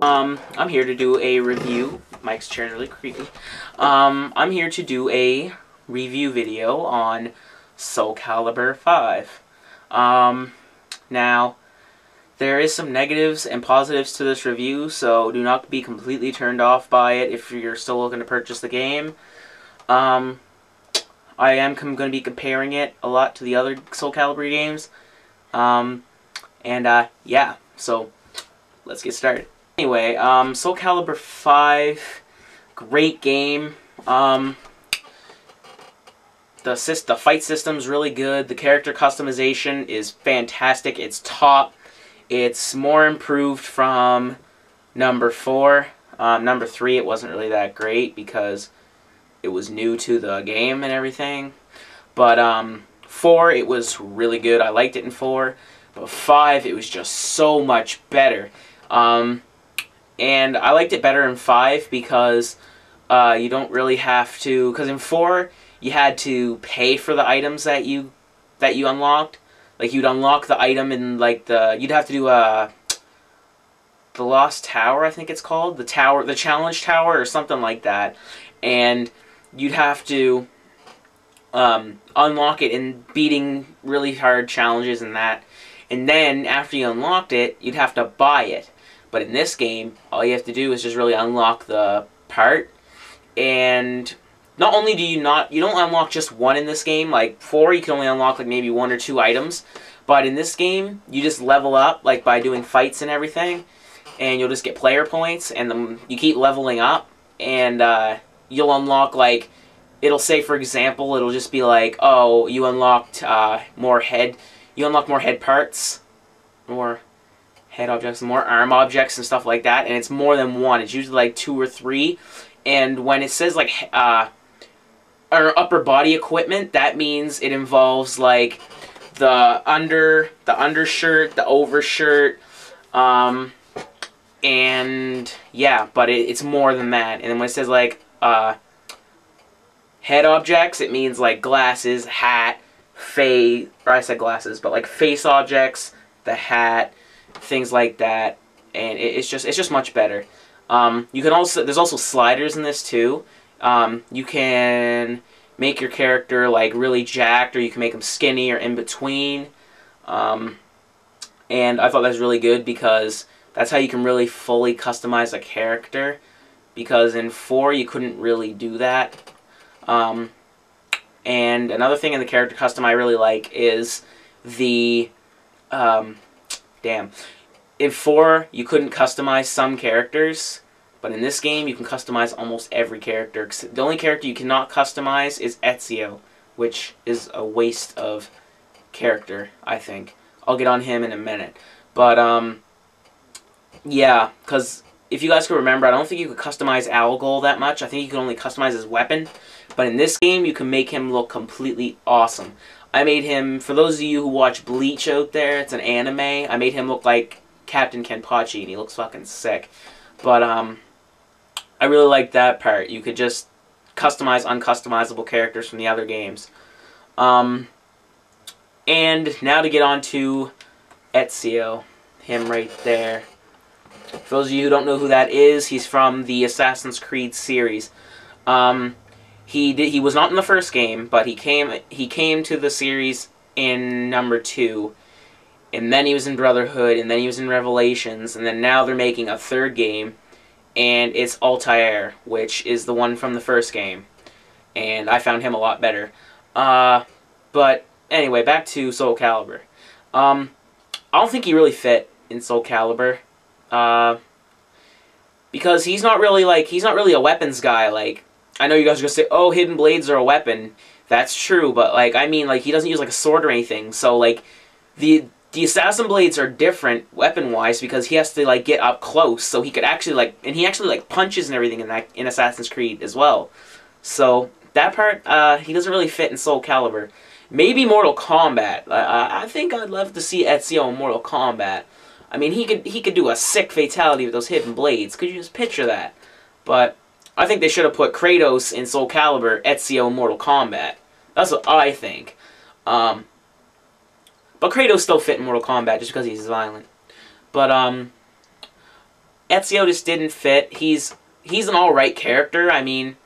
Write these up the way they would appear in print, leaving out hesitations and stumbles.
I'm here to do a review. Mike's chair is really creepy. I'm here to do a review video on Soul Calibur V. Now, there is some negatives and positives to this review, so do not be completely turned off by it if you're still looking to purchase the game. I am going to be comparing it a lot to the other Soul Calibur games. Yeah, so let's get started. Anyway, Soul Calibur V, great game. The fight system's really good. The character customization is fantastic. It's top. It's more improved from number 4. Number 3, it wasn't really that great because it was new to the game and everything. But 4, it was really good. I liked it in 4. But 5, it was just so much better. And I liked it better in 5 because you don't really have to... Because in 4, you had to pay for the items that you unlocked. Like, you'd unlock the item in, like, you'd have to do the Lost Tower, I think it's called. The Challenge Tower or something like that. And you'd have to unlock it in beating really hard challenges and that. And then, after you unlocked it, you'd have to buy it. But in this game, all you have to do is just really unlock the part. And not only do you don't unlock just one in this game. Like 4, you can only unlock like maybe 1 or 2 items. But in this game, you just level up like by doing fights and everything. And you'll just get player points. And then you keep leveling up. And you'll unlock like... It'll say, for example, it'll just be like, oh, you unlocked more head... You unlock more head parts. More head objects, more arm objects and stuff like that, and it's more than 1. It's usually like 2 or 3. And when it says like upper body equipment, that means it involves like the undershirt, the overshirt, and yeah, but it's more than that. And then when it says like head objects, it means like glasses, hat, face, or I said glasses, but like face objects, the hat, things like that, and it's just much better. You can also there's also sliders in this too. You can make your character like really jacked, or you can make them skinny or in between. And I thought that was really good because that's how you can really fully customize a character. Because in 4 you couldn't really do that. And another thing in the character custom I really like is the in 4, you couldn't customize some characters, but in this game, you can customize almost every character. The only character you cannot customize is Ezio, which is a waste of character, I think. I'll get on him in a minute. But, yeah, because if you guys can remember, I don't think you could customize Algol that much. I think you can only customize his weapon. But in this game, you can make him look completely awesome. I made him, for those of you who watch Bleach out there, it's an anime, I made him look like Captain Kenpachi, and he looks fucking sick. But, I really like that part. You could just customize uncustomizable characters from the other games. And now to get on to Ezio, him right there. For those of you who don't know who that is, he's from the Assassin's Creed series. He was not in the first game, but he came to the series in number 2, and then he was in Brotherhood, and then he was in Revelations, and then now they're making a 3rd game, and it's Altair, which is the one from the first game, and I found him a lot better. But anyway, back to Soul Calibur. I don't think he really fit in Soul Calibur, because he's not really a weapons guy. Like, I know you guys are gonna say, oh, hidden blades are a weapon. That's true, but like, I mean, like, he doesn't use like a sword or anything. So like, the assassin blades are different weapon-wise because he has to like get up close. So he could actually like, and he actually like punches and everything in Assassin's Creed as well. So that part, he doesn't really fit in Soul Calibur. Maybe Mortal Kombat. I think I'd love to see Ezio in Mortal Kombat. I mean, he could do a sick fatality with those hidden blades. Could you just picture that? But I think they should have put Kratos in Soul Calibur, Ezio in Mortal Kombat. That's what I think. But Kratos still fit in Mortal Kombat just because he's violent. But Ezio just didn't fit. He's an alright character. I mean,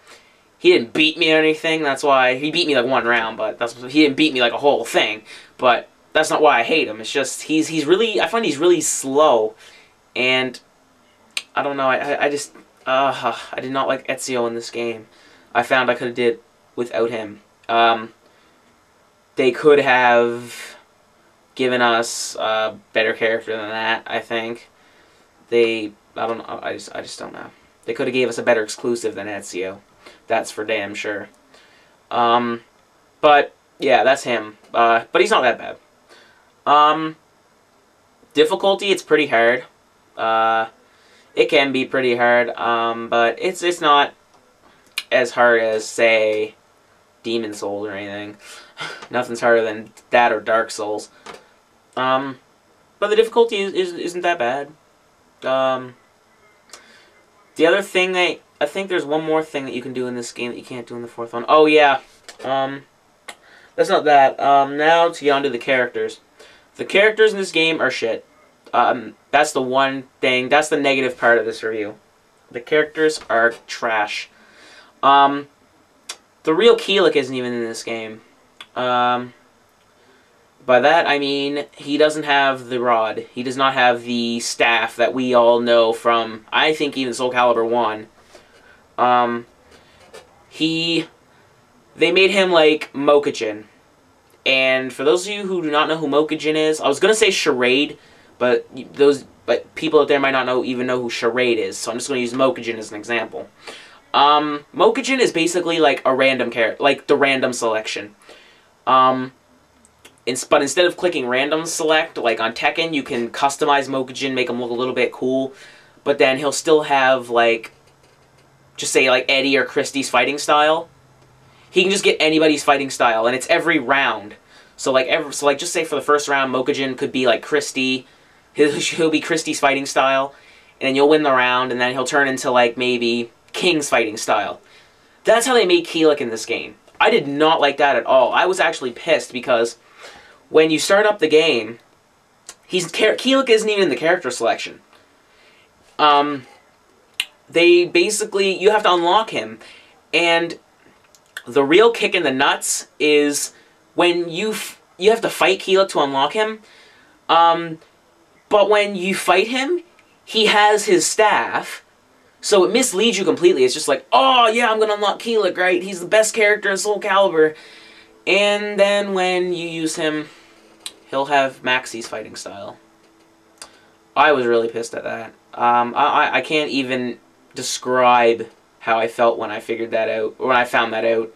he didn't beat me or anything. That's why he beat me like one round, but he didn't beat me like a whole thing. But that's not why I hate him. It's just he's really, I find he's really slow, and I don't know. I just I did not like Ezio in this game. I found I could have did without him. They could have given us a better character than that, I think. I don't know. I just don't know. They could have gave us a better exclusive than Ezio. That's for damn sure. But yeah, that's him. But he's not that bad. Difficulty, it's pretty hard. It can be pretty hard. But it's not as hard as, say, Demon Souls or anything. Nothing's harder than that or Dark Souls. But the difficulty isn't that bad. The other thing I think there's one more thing that you can do in this game that you can't do in the fourth one. Oh yeah. That's not that. Now to get on to the characters. The characters in this game are shit. That's the one thing. That's the negative part of this review. The characters are trash. The real Keelik isn't even in this game. By that, I mean, he doesn't have the rod. He does not have the staff that we all know from, I think, even Soul Calibur 1. They made him like Mokujin. And for those of you who do not know who Mokujin is, I was going to say Charade, but people out there might not even know who Charade is, so I'm just going to use Mokujin as an example. Mokujin is basically like a random character, like the random selection. But instead of clicking random select, like on Tekken, you can customize Mokujin, make him look a little bit cool, but then he'll still have, like, just say, like, Eddie or Christie's fighting style. He can just get anybody's fighting style, and it's every round. So, like, just say for the first round, Mokujin could be, like, Christie. He'll be Christie's fighting style, and then you'll win the round, and then he'll turn into, like, maybe King's fighting style. That's how they made Keelik in this game. I did not like that at all. I was actually pissed because when you start up the game, Keelik isn't even in the character selection. They basically, you have to unlock him, and the real kick in the nuts is when you have to fight Keelik to unlock him. But when you fight him, he has his staff, so it misleads you completely. It's just like, oh yeah, I'm gonna unlock Keelik, right? He's the best character in Soul Calibur. And then when you use him, he'll have Maxie's fighting style. I was really pissed at that. I can't even describe how I felt when I figured that out, or when I found that out.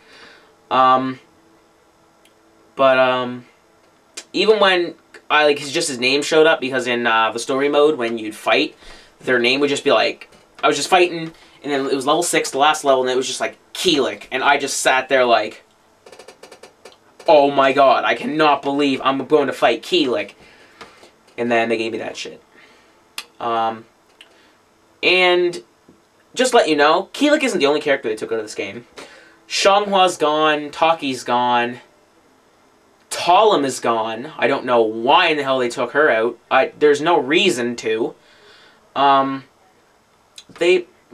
Even when just his name showed up, because in the story mode, when you'd fight, their name would just be like, I was just fighting, and then it was level 6, the last level, and it was just like Keelik, and I just sat there like, oh my god, I cannot believe I'm going to fight Keelik. And then they gave me that shit. And just to let you know, Keelik isn't the only character they took out of this game. Xianghua's gone, Taki's gone, Talim is gone. I don't know why in the hell they took her out. There's no reason to.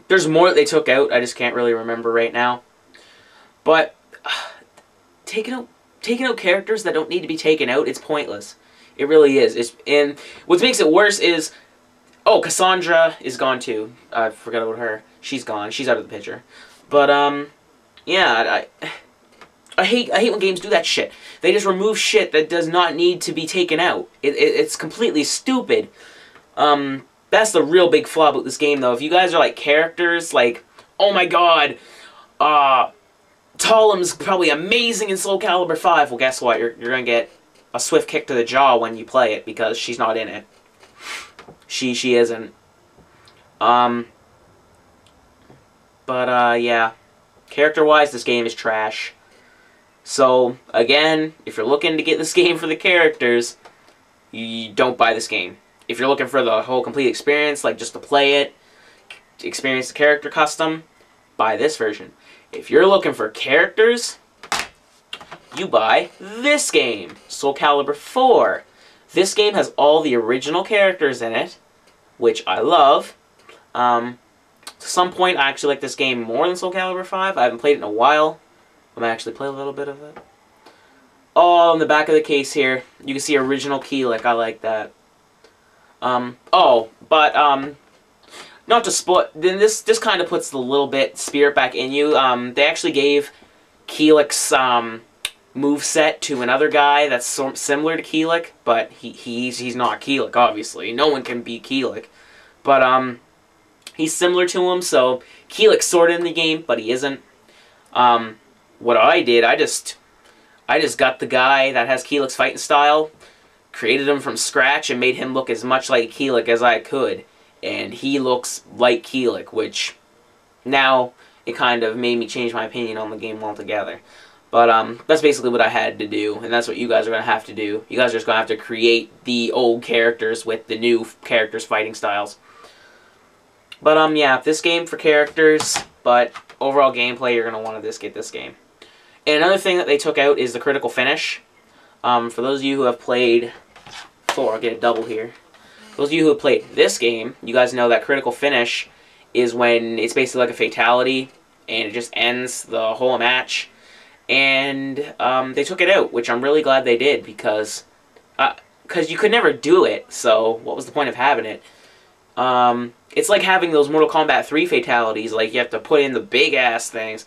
There's more that they took out, I just can't really remember right now. But taking out characters that don't need to be taken out, it's pointless. It really is. And what makes it worse is, oh, Cassandra is gone too. I forgot about her. She's gone. She's out of the picture. But yeah, I hate when games do that shit. They just remove shit that does not need to be taken out. It's completely stupid. That's the real big flaw about this game, though. If you guys are like characters, like, oh my god, Talim's probably amazing in Soul Calibur V. Well, guess what? You're gonna get a swift kick to the jaw when you play it, because she's not in it. She isn't. Yeah. Character-wise, this game is trash. So, again, if you're looking to get this game for the characters, you don't buy this game. If you're looking for the whole complete experience, like just to play it, to experience the character custom, buy this version. If you're looking for characters, you buy this game, Soul Calibur 4. This game has all the original characters in it, which I love. To some point, I actually like this game more than Soul Calibur V. I haven't played it in a while. I might actually play a little bit of it. Oh, in the back of the case here, you can see original Keylek. I like that. Not to spoil. Then this kind of puts the little bit spirit back in you. They actually gave Keylek's moveset to another guy that's similar to Keylek, but he's not Keylek, obviously. No one can be Keylek. But he's similar to him, so Keylek's sort of in the game, but he isn't. What I did, I just got the guy that has Keylek's fighting style, created him from scratch, and made him look as much like Keylek as I could. And he looks like Keylek, which now it kind of made me change my opinion on the game altogether. But that's basically what I had to do, and that's what you guys are going to have to do. You guys are just going to have to create the old characters with the new characters' fighting styles. But yeah, this game for characters, but overall gameplay, you're going to want to get this game. And another thing that they took out is the critical finish. For those of you who have played... I'll get a double here. Those of you who have played this game, you guys know that critical finish is when it's basically like a fatality, and it just ends the whole match. And they took it out, which I'm really glad they did, because you could never do it, so what was the point of having it? It's like having those Mortal Kombat 3 fatalities, like you have to put in the big-ass things.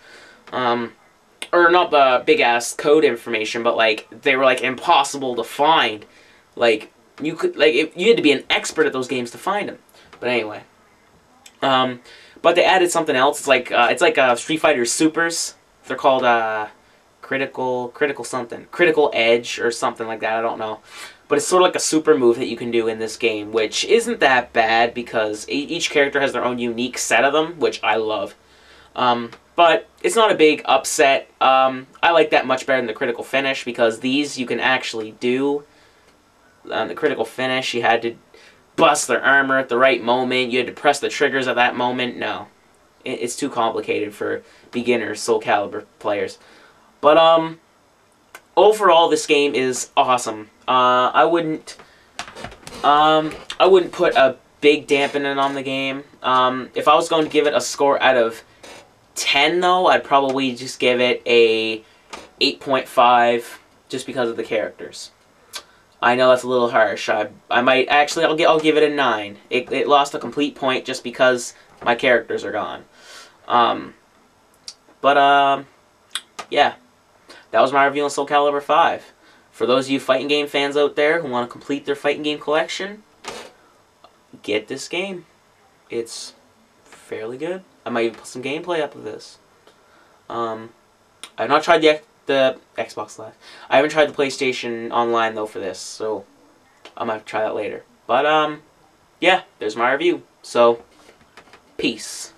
Or not the big-ass code information, but like they were like impossible to find. Like you had to be an expert at those games to find them. But anyway, but they added something else. It's like Street Fighter Supers. They're called critical edge or something like that. I don't know. But it's sort of like a super move that you can do in this game, which isn't that bad because each character has their own unique set of them, which I love. But it's not a big upset. I like that much better than the critical finish because these you can actually do. The critical finish, you had to bust their armor at the right moment. You had to press the triggers at that moment. No. It's too complicated for beginners, Soul Calibur players. But, overall, this game is awesome. I wouldn't put a big dampening on the game. If I was going to give it a score out of 10, though, I'd probably just give it a 8.5 just because of the characters. I know that's a little harsh. I might actually I'll give it a 9. It lost a complete point just because my characters are gone. Yeah. That was my review on Soul Calibur V. For those of you fighting game fans out there who want to complete their fighting game collection, get this game. It's fairly good. I might even put some gameplay up of this. I've not tried the Xbox Live. I haven't tried the PlayStation Online though for this, so I might have to try that later. But yeah, there's my review. So, peace.